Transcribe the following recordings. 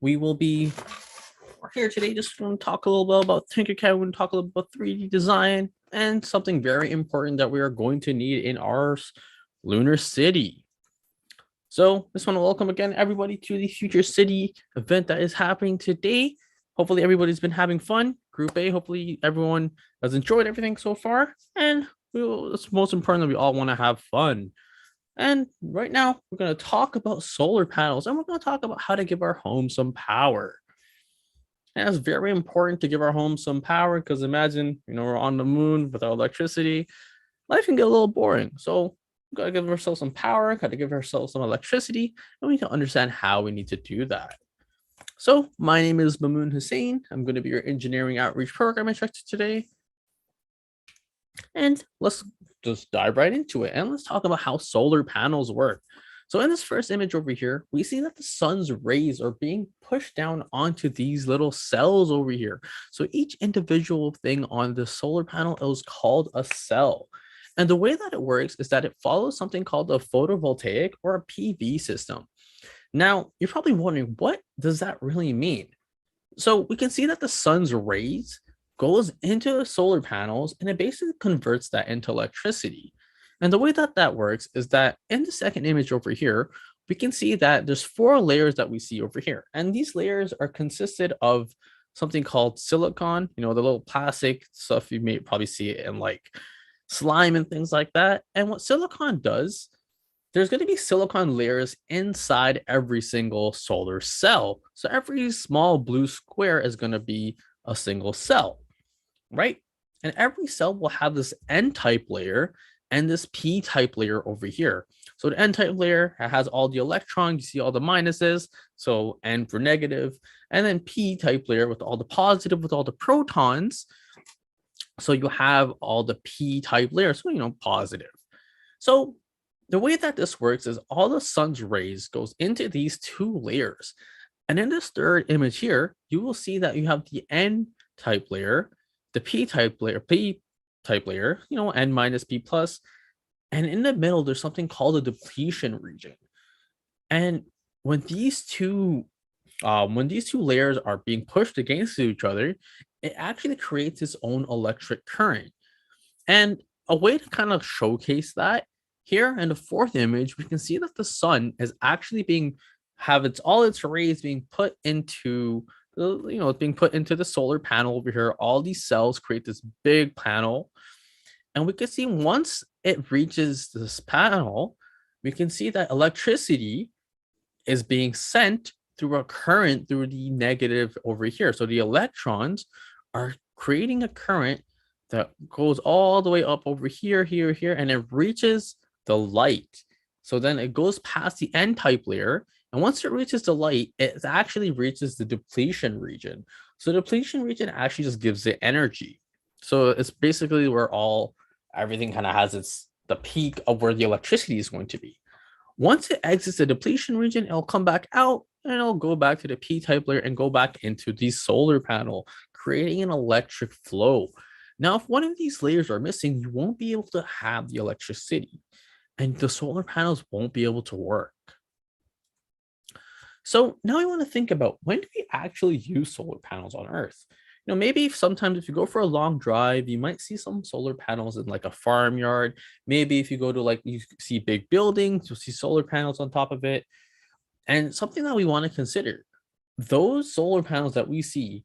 we will be we're here today just going to talk a little bit about Tinkercad. We're going to talk a little bit about 3D design and something very important that we are going to need in our lunar city. So just want to welcome again everybody to the Future City event that is happening today. Hopefully everybody's been having fun. Group A, hopefully everyone has enjoyed everything so far. And it's most important that we all want to have fun. And right now we're going to talk about solar panels and we're going to talk about how to give our home some power. And it's very important to give our home some power because imagine, we're on the moon without electricity. Life can get a little boring. So we got to give ourselves some power, got to give ourselves some electricity, and we need to understand how we need to do that. So my name is Mamoon Hussein. I'm going to be your engineering outreach program instructor today. And let's just dive right into it. And let's talk about how solar panels work. So in this first image over here, we see that the sun's rays are being pushed down onto these little cells over here. So each individual thing on the solar panel is called a cell. And the way that it works is that it follows something called a photovoltaic or a PV system. Now, you're probably wondering, what does that really mean? So we can see that the sun's rays goes into the solar panels and it basically converts that into electricity. And the way that that works is that in the second image over here, we can see that there's 4 layers that we see over here. And these layers are consisted of something called silicon, the little plastic stuff you may probably see it in like slime and things like that. And what silicon does, there's going to be silicon layers inside every single solar cell. So every small blue square is going to be a single cell, right? And every cell will have this N-type layer and this P-type layer over here. So the N-type layer has all the electrons, you see all the minuses, so N for negative, and then P-type layer with all the positive, with all the protons. So you have all the P-type layers, so positive. So the way that this works is all the sun's rays goes into these 2 layers. And in this third image here, you will see that you have the N-type layer, the P-type layer, N minus P plus, and in the middle, there's something called a depletion region. And when these two layers are being pushed against each other, it actually creates its own electric current. And a way to kind of showcase that, here in the fourth image, we can see that the sun is actually all its rays being put into being put into the solar panel over here. All these cells create this big panel. And we can see once it reaches this panel, we can see that electricity is being sent through a current through the negative over here. So the electrons are creating a current that goes all the way up over here, and it reaches the light. So then it goes past the N-type layer. And once it reaches the light, it actually reaches the depletion region. So the depletion region actually just gives it energy. So it's basically where everything kind of has the peak of where the electricity is going to be. Once it exits the depletion region, it'll come back out and it'll go back to the P-type layer and go back into the solar panel, creating an electric flow. Now, if one of these layers are missing, you won't be able to have the electricity and the solar panels won't be able to work. So now I want to think about, when do we actually use solar panels on Earth? Maybe sometimes if you go for a long drive, you might see some solar panels in like a farmyard. Maybe if you go to you see big buildings, you'll see solar panels on top of it. And something that we want to consider, those solar panels that we see,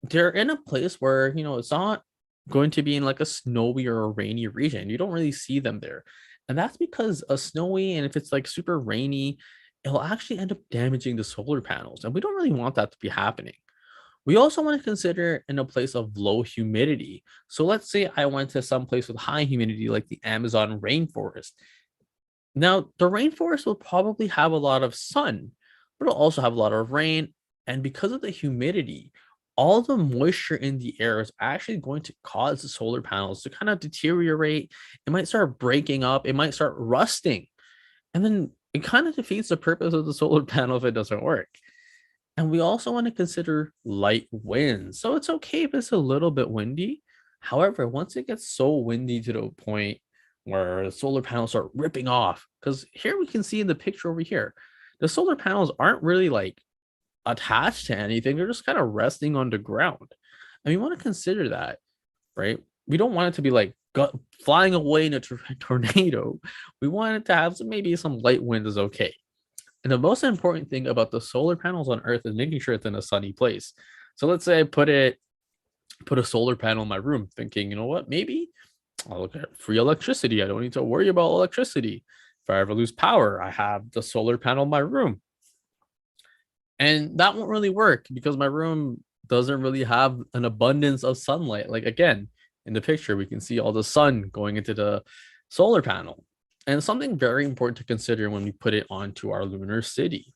they're in a place where, it's not going to be in like a snowy or a rainy region. You don't really see them there. And that's because a snowy, and if it's like super rainy, it'll actually end up damaging the solar panels. And we don't really want that to be happening. We also want to consider in a place of low humidity. So let's say I went to some place with high humidity, like the Amazon rainforest. Now, the rainforest will probably have a lot of sun, but it'll also have a lot of rain. And because of the humidity, all the moisture in the air is actually going to cause the solar panels to kind of deteriorate. It might start breaking up. It might start rusting. And then it kind of defeats the purpose of the solar panel if it doesn't work. And we also want to consider light winds. So it's okay if it's a little bit windy. However, once it gets so windy to the point where the solar panels start ripping off, because here we can see in the picture over here, the solar panels aren't really like attached to anything. They're just kind of resting on the ground. And we want to consider that, right? We don't want it to be like flying away in a tornado. We want it to have maybe some light wind is okay. And the most important thing about the solar panels on Earth is making sure it's in a sunny place. So let's say I put a solar panel in my room, thinking, you know what, maybe I'll look at free electricity. I don't need to worry about electricity. If I ever lose power, I have the solar panel in my room. And that won't really work because my room doesn't really have an abundance of sunlight. Like again, in the picture, we can see all the sun going into the solar panel. And something very important to consider when we put it onto our lunar city.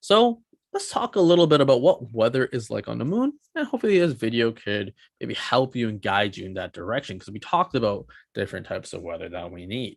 So let's talk a little bit about what weather is like on the moon. And hopefully this video could maybe help you and guide you in that direction because we talked about different types of weather that we need.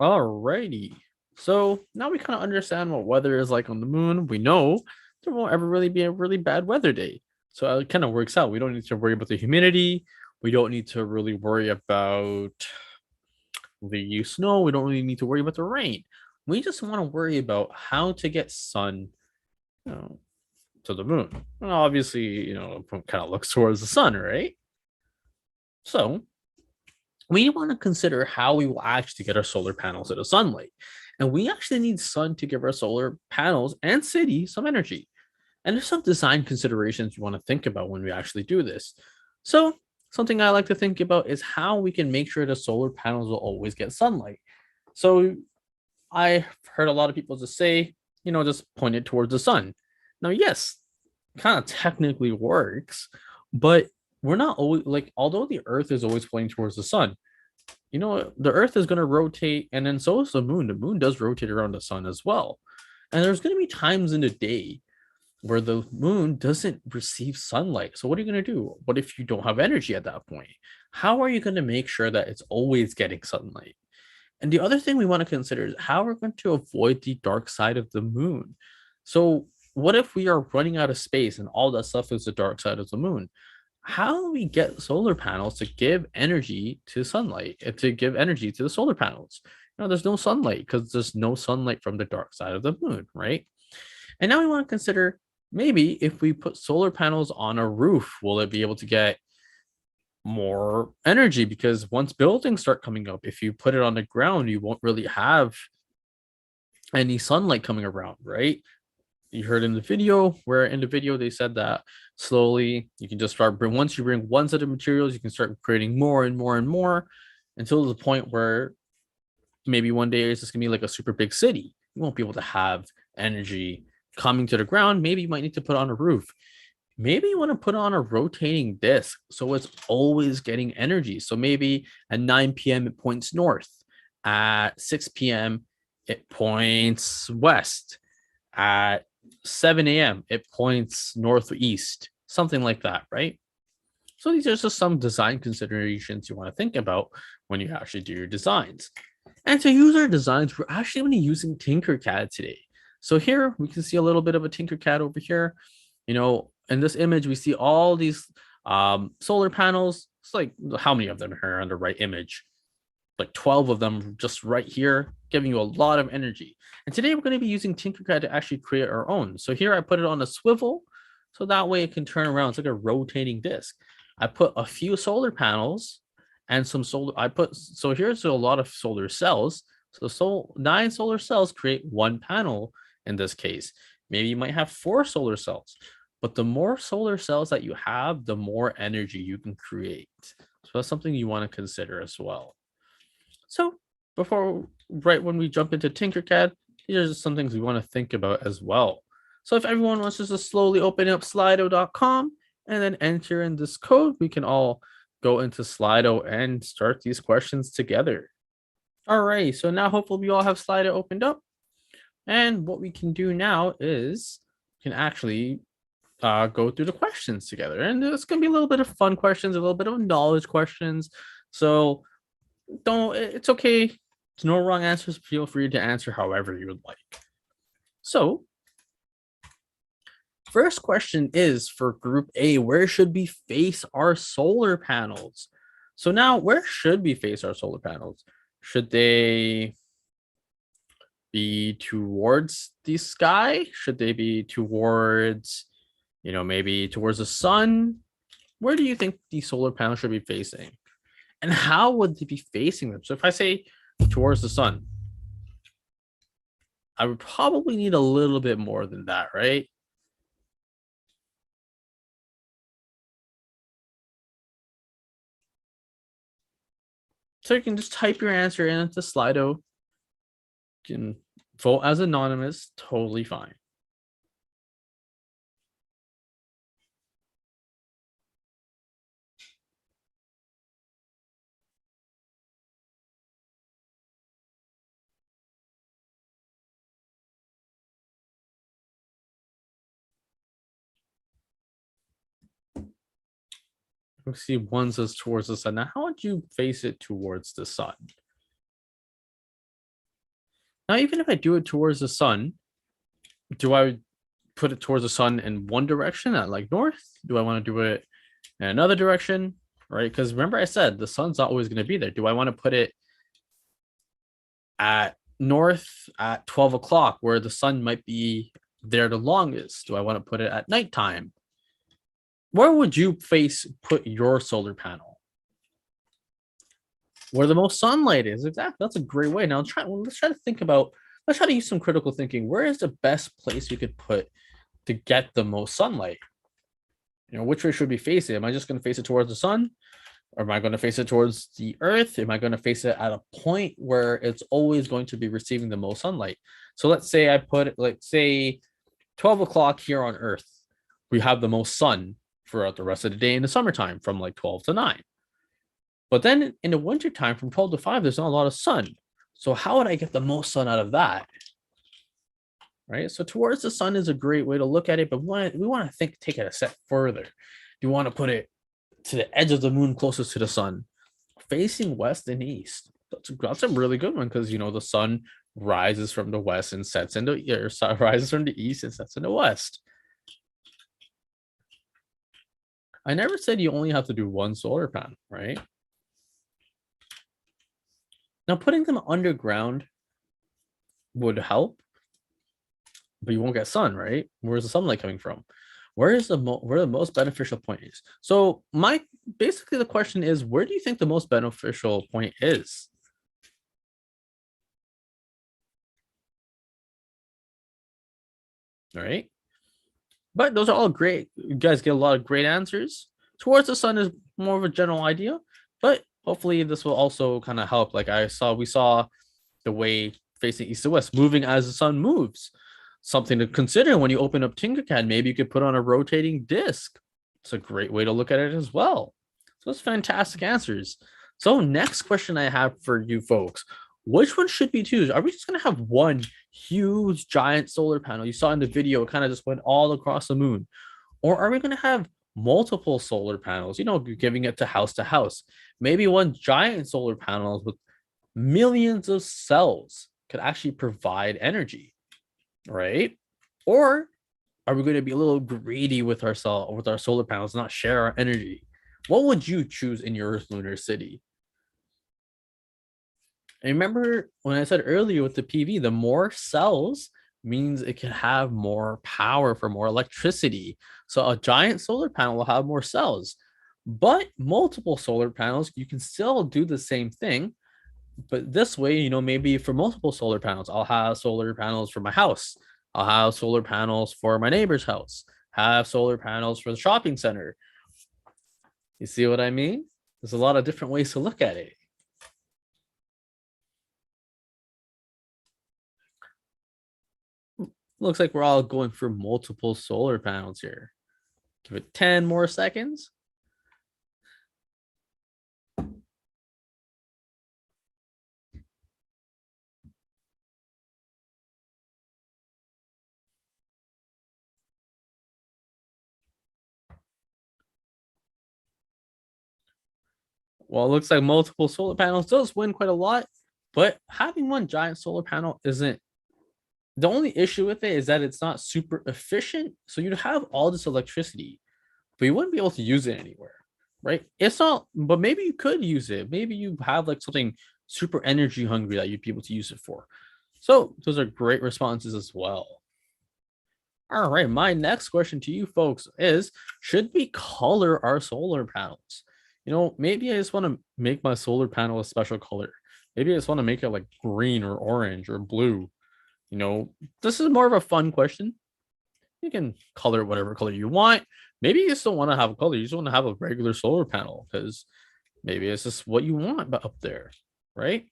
Alrighty. So now we kind of understand what weather is like on the moon. We know there won't ever really be a really bad weather day. So it kind of works out. We don't need to worry about the humidity. We don't need to really worry about the snow. We don't really need to worry about the rain. We just want to worry about how to get sun, you know, to the moon. And obviously, kind of looks towards the sun, right? So we want to consider how we will actually get our solar panels to the sunlight. And we actually need sun to give our solar panels and city some energy. And there's some design considerations you want to think about when we actually do this. So, something I like to think about is how we can make sure the solar panels will always get sunlight. So, I've heard a lot of people just say, just point it towards the sun. Now, yes, kind of technically works, but we're not always like, although the earth is always pointing towards the sun, the earth is going to rotate, and then so is the moon. The moon does rotate around the sun as well. And there's going to be times in the day where the moon doesn't receive sunlight. So, what are you going to do? What if you don't have energy at that point? How are you going to make sure that it's always getting sunlight? And the other thing we want to consider is how we're going to avoid the dark side of the moon. So, what if we are running out of space and all that stuff is the dark side of the moon? How do we get solar panels to give energy to sunlight and to give energy to the solar panels? There's no sunlight because there's no sunlight from the dark side of the moon, right? And now we want to consider maybe if we put solar panels on a roof, will it be able to get more energy? Because once buildings start coming up, if you put it on the ground, you won't really have any sunlight coming around, right? You heard in the video where in the video they said that slowly you can just once you bring one set of materials, you can start creating more and more and more until the point where maybe one day it's just gonna be like a super big city. You won't be able to have energy coming to the ground. Maybe you might need to put on a roof. Maybe you want to put on a rotating disc so it's always getting energy. So maybe at 9 p.m. it points north, at 6 p.m. it points west, at 7 a.m. it points northeast, something like that, right? So these are just some design considerations you want to think about when you actually do your designs. And to use our designs, we're actually going to be using Tinkercad today. So here we can see a little bit of a Tinkercad over here. In this image, we see all these solar panels. It's like, how many of them are on the right image? Like 12 of them just right here, giving you a lot of energy. And today we're going to be using Tinkercad to actually create our own. So here I put it on a swivel, so that way it can turn around. It's like a rotating disc. I put a few solar panels and some solar. So here's a lot of solar cells. So 9 solar cells create one panel in this case. Maybe you might have 4 solar cells. But the more solar cells that you have, the more energy you can create. So that's something you want to consider as well. So right when we jump into Tinkercad, these are just some things we want to think about as well. So if everyone wants just to slowly open up slido.com and then enter in this code, we can all go into Slido and start these questions together. All right, so now hopefully we all have Slido opened up. And what we can do now is we can actually go through the questions together. And it's going to be a little bit of fun questions, a little bit of knowledge questions. So it's okay. There's no wrong answers. Feel free to answer however you would like. So first question is for group A, where should we face our solar panels? So now where should we face our solar panels? Should they be towards the sky? Should they be towards, maybe towards the sun? Where do you think the solar panel should be facing? And how would they be facing them? So if I say towards the sun, I would probably need a little bit more than that, right? So you can just type your answer into Slido. You can vote as anonymous, totally fine. Let's see, one says towards the sun. Now, how would you face it towards the sun? Now, even if I do it towards the sun, do I put it towards the sun in one direction at like north? Do I want to do it in another direction? Right? Because remember I said the sun's not always going to be there. Do I want to put it at north at 12 o'clock where the sun might be there the longest? Do I want to put it at nighttime? Where would you put your solar panel? Where the most sunlight is. Exactly. That's a great way. Now let's try to think about let's try to use some critical thinking. Where is the best place we could put to get the most sunlight? Which way should we face it? Am I just going to face it towards the sun? Or am I going to face it towards the earth? Am I going to face it at a point where it's always going to be receiving the most sunlight? So let's say I put, let's say 12 o'clock here on earth, we have the most sun throughout the rest of the day in the summertime from like 12 to 9. But then in the wintertime from 12 to 5, there's not a lot of sun. So how would I get the most sun out of that? Right? So towards the sun is a great way to look at it, but we want to take it a step further. You want to put it to the edge of the moon closest to the sun, facing west and east. That's a really good one because the sun rises from the west and sets in the rises from the east and sets in the west. I never said you only have to do one solar panel, right? Now putting them underground would help, but you won't get sun, right? Where's the sunlight coming from? Where the most beneficial point is? So basically the question is, where do you think the most beneficial point is? All right. But those are all great. You guys get a lot of great answers. Towards the sun is more of a general idea, but hopefully this will also kind of help. Like we saw the way facing east to west, moving as the sun moves. Something to consider when you open up Tinkercad. Maybe you could put on a rotating disc. It's a great way to look at it as well. So it's fantastic answers. So next question I have for you folks, which one should we choose? Are we just going to have one huge giant solar panel? You saw in the video, it kind of just went all across the moon. Or are we going to have multiple solar panels, giving it to house? Maybe one giant solar panel with millions of cells could actually provide energy, right? Or are we going to be a little greedy with our solar panels, not share our energy? What would you choose in your Earth Lunar City? And remember when I said earlier with the PV, the more cells means it can have more power for more electricity. So a giant solar panel will have more cells, but multiple solar panels, you can still do the same thing. But this way, maybe for multiple solar panels, I'll have solar panels for my house. I'll have solar panels for my neighbor's house, have solar panels for the shopping center. You see what I mean? There's a lot of different ways to look at it. Looks like we're all going for multiple solar panels here. Give it 10 more seconds. Well, it looks like multiple solar panels does win quite a lot, but having one giant solar panel isn't. The only issue with it is that it's not super efficient. So you'd have all this electricity, but you wouldn't be able to use it anywhere, right? It's not, but maybe you could use it. Maybe you have like something super energy hungry that you'd be able to use it for. So those are great responses as well. All right, my next question to you folks is, should we color our solar panels? Maybe I just want to make my solar panel a special color. Maybe I just want to make it like green or orange or blue. This is more of a fun question. You can color whatever color you want. Maybe you just don't want to have a color. You just want to have a regular solar panel because maybe it's just what you want up there, right?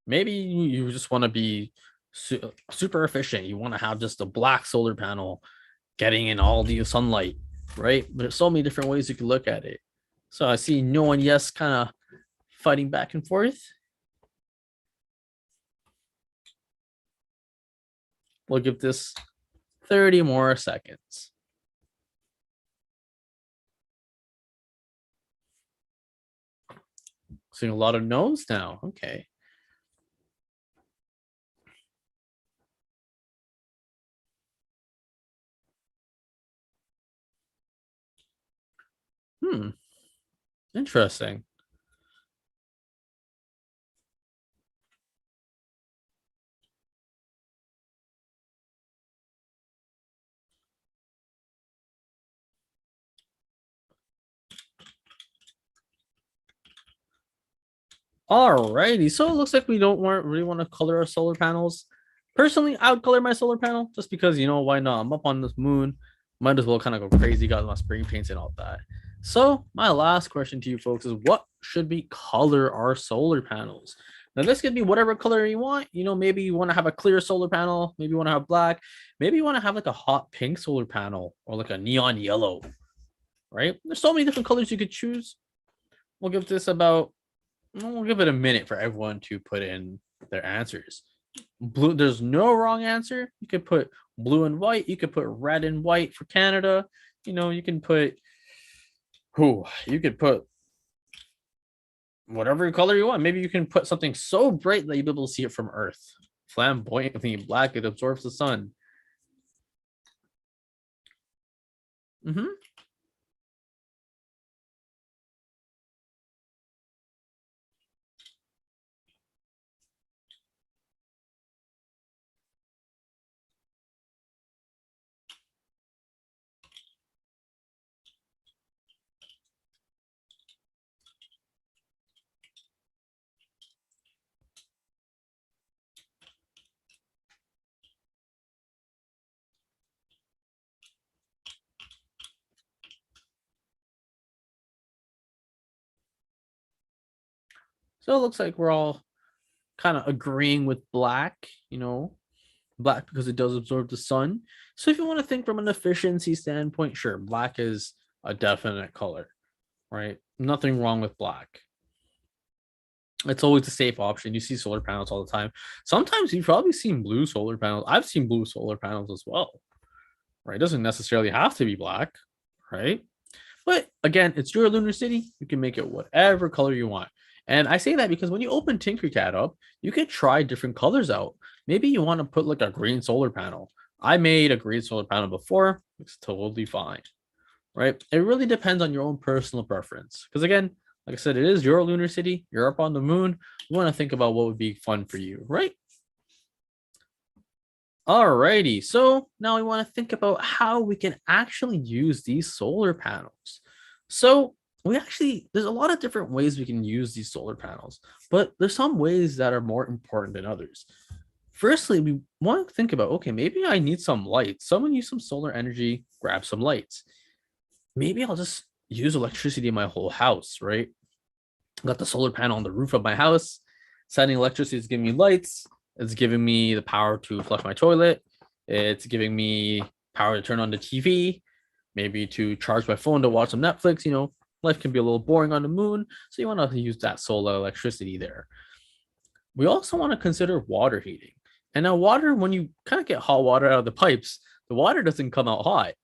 Maybe you just want to be super efficient. You want to have just a black solar panel getting in all the sunlight, right? But there's so many different ways you can look at it. So I see no and yes kind of fighting back and forth. We'll give this 30 more seconds. Seeing a lot of no's now. Okay. Interesting. Alrighty, so it looks like we don't really want to color our solar panels. Personally, I would color my solar panel just because, why not? I'm up on this moon. Might as well kind of go crazy, got my spray paints and all that. So my last question to you folks is, what should we color our solar panels? Now this could be whatever color you want. Maybe you want to have a clear solar panel, maybe you want to have black, maybe you want to have like a hot pink solar panel or like a neon yellow, right? There's so many different colors you could choose. We'll give it a minute for everyone to put in their answers. Blue, there's no wrong answer. You could put blue and white. You could put red and white for Canada. You can put you could put whatever color you want. Maybe you can put something so bright that you'll be able to see it from Earth. Flamboyantly black, it absorbs the sun. Mm-hmm. So it looks like we're all kind of agreeing with black, black because it does absorb the sun. So if you want to think from an efficiency standpoint, sure, black is a definite color, right? Nothing wrong with black. It's always a safe option. You see solar panels all the time. Sometimes you've probably seen blue solar panels. I've seen blue solar panels as well, right? It doesn't necessarily have to be black, right? But again, it's your Lunar City. You can make it whatever color you want. And I say that because when you open Tinkercad up, you can try different colors out. Maybe you want to put like a green solar panel. I made a green solar panel before. It's totally fine, right? It really depends on your own personal preference. Because again, like I said, it is your Lunar City. You're up on the moon. You want to think about what would be fun for you, right? Alrighty, so now we want to think about how we can actually use these solar panels. So there's a lot of different ways we can use these solar panels, but there's some ways that are more important than others. Firstly, we want to think about, okay, maybe I need some lights. Someone use some solar energy, grab some lights. Maybe I'll just use electricity in my whole house, right? Got the solar panel on the roof of my house. Setting electricity is giving me lights. It's giving me the power to flush my toilet. It's giving me power to turn on the TV, maybe to charge my phone to watch some Netflix. Life can be a little boring on the moon, so you want to use that solar electricity there. We also want to consider water heating. And now, water, when you kind of get hot water out of the pipes, the water doesn't come out hot.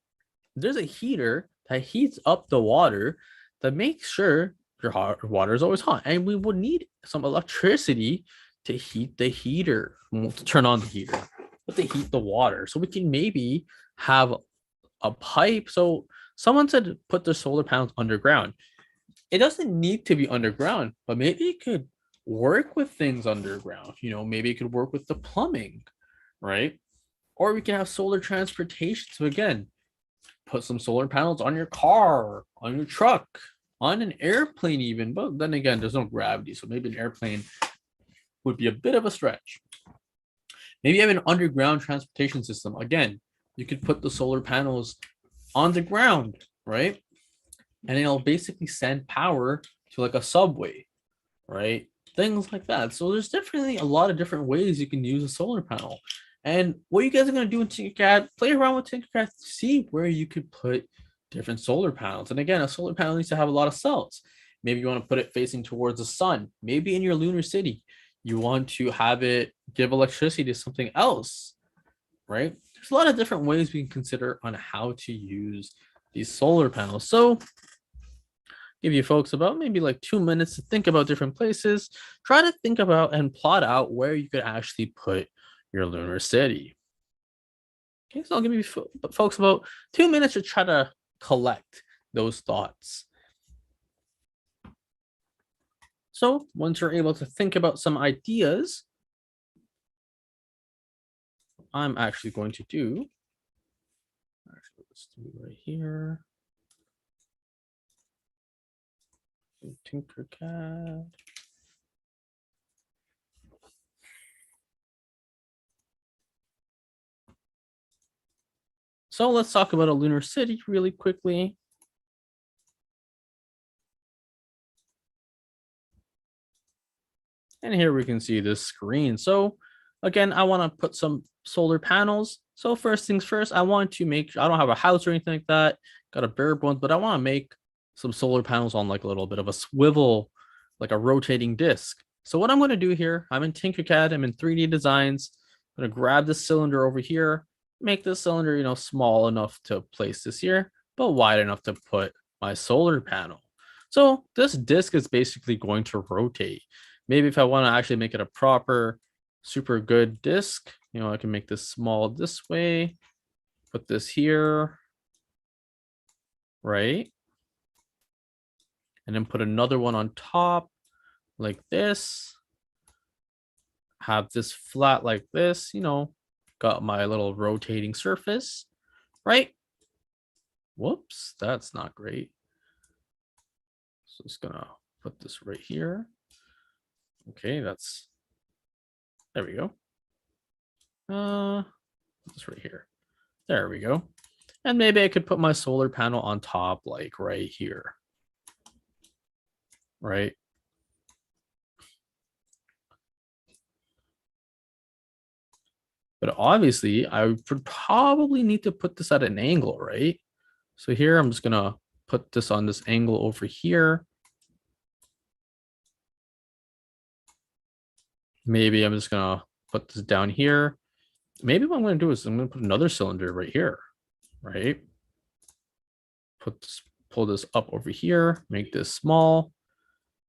There's a heater that heats up the water that makes sure your hot water is always hot. And we would need some electricity to heat the heater, to turn on the heater, but to heat the water. So we can maybe have a pipe. So someone said put the solar panels underground. It doesn't need to be underground, but maybe it could work with things underground. Maybe it could work with the plumbing, right? Or we can have solar transportation. So again, put some solar panels on your car, on your truck, on an airplane, even. But then again, there's no gravity, so maybe an airplane would be a bit of a stretch. Maybe you have an underground transportation system. Again, you could put the solar panels on the ground, right? And it'll basically send power to like a subway, right? Things like that. So there's definitely a lot of different ways you can use a solar panel. And what you guys are going to do in Tinkercad, play around with Tinkercad, see where you could put different solar panels. And again, a solar panel needs to have a lot of cells. Maybe you want to put it facing towards the sun. Maybe in your lunar city, you want to have it give electricity to something else, right? There's a lot of different ways we can consider on how to use these solar panels. So give you folks about maybe like 2 minutes to think about different places. Try to think about and plot out where you could actually put your lunar city. Okay, so I'll give you folks about 2 minutes to try to collect those thoughts. So once you're able to think about some ideas, I'm actually going to do, let's do it right here. Tinkercad. So let's talk about a lunar city really quickly. And here we can see this screen. So again, I want to put some solar panels. So first things first, I want to make, I don't have a house or anything like that. Got a bare bones, but I want to make some solar panels on like a little bit of a swivel, like a rotating disc. So what I'm going to do here, I'm in Tinkercad, I'm in 3D Designs. I'm going to grab this cylinder over here, make this cylinder, small enough to place this here, but wide enough to put my solar panel. So this disc is basically going to rotate. Maybe if I want to actually make it a proper, super good disc, I can make this small this way, put this here, right? And then put another one on top like this. Have this flat like this, got my little rotating surface, right? Whoops, that's not great. So it's gonna put this right here. Okay, there we go. This right here. There we go. And maybe I could put my solar panel on top, like right here. Right? But obviously, I would probably need to put this at an angle, right? So here, I'm just gonna put this on this angle over here. Maybe I'm just gonna put this down here. Maybe what I'm gonna do is I'm gonna put another cylinder right here, right? Pull this up over here, make this small,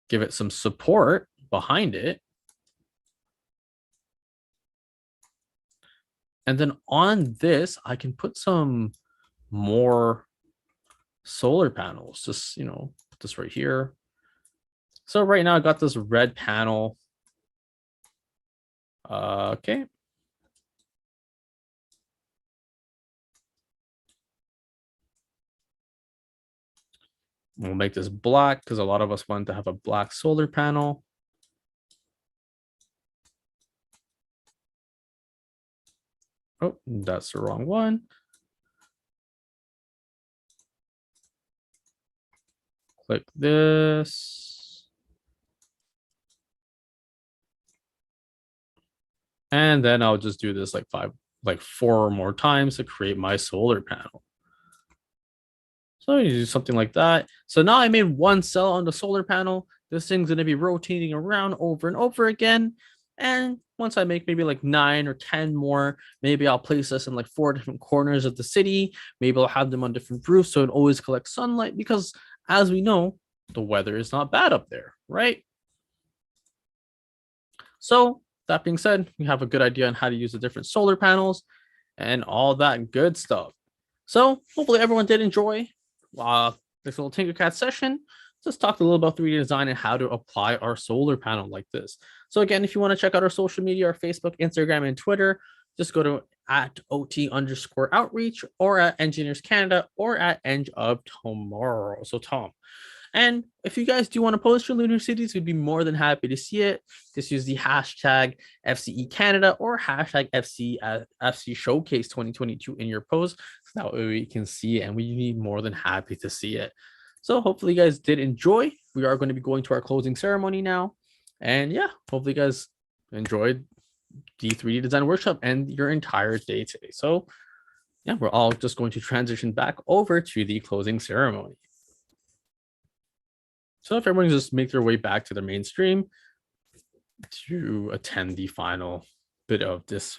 give it some support behind it. And then on this, I can put some more solar panels, just, put this right here. So right now I got this red panel. Okay. We'll make this black because a lot of us want to have a black solar panel. Oh, that's the wrong one. Click this. And then I'll just do this like 4 more times to create my solar panel. So you do something like that. So now I made one cell on the solar panel. This thing's going to be rotating around over and over again. And once I make maybe like 9 or 10 more, maybe I'll place this in like 4 different corners of the city. Maybe I'll have them on different roofs so it always collects sunlight because as we know, the weather is not bad up there, right? So that being said, we have a good idea on how to use the different solar panels and all that good stuff. So hopefully everyone did enjoy this little Tinkercad session. Just talked a little about 3D design and how to apply our solar panel like this. So again, if you want to check out our social media, our Facebook, Instagram, and Twitter, just go to @OT_outreach or at Engineers Canada or at Eng of Tomorrow. So Tom. And if you guys do want to post your lunar cities, we'd be more than happy to see it. Just use the hashtag FCE Canada or hashtag FC Showcase 2022 in your post. So that way we can see it and we'd be more than happy to see it. So hopefully you guys did enjoy. We are going to be going to our closing ceremony now. And yeah, hopefully you guys enjoyed the 3D design workshop and your entire day today. So yeah, we're all just going to transition back over to the closing ceremony. So if everyone just make their way back to the main stream to attend the final bit of this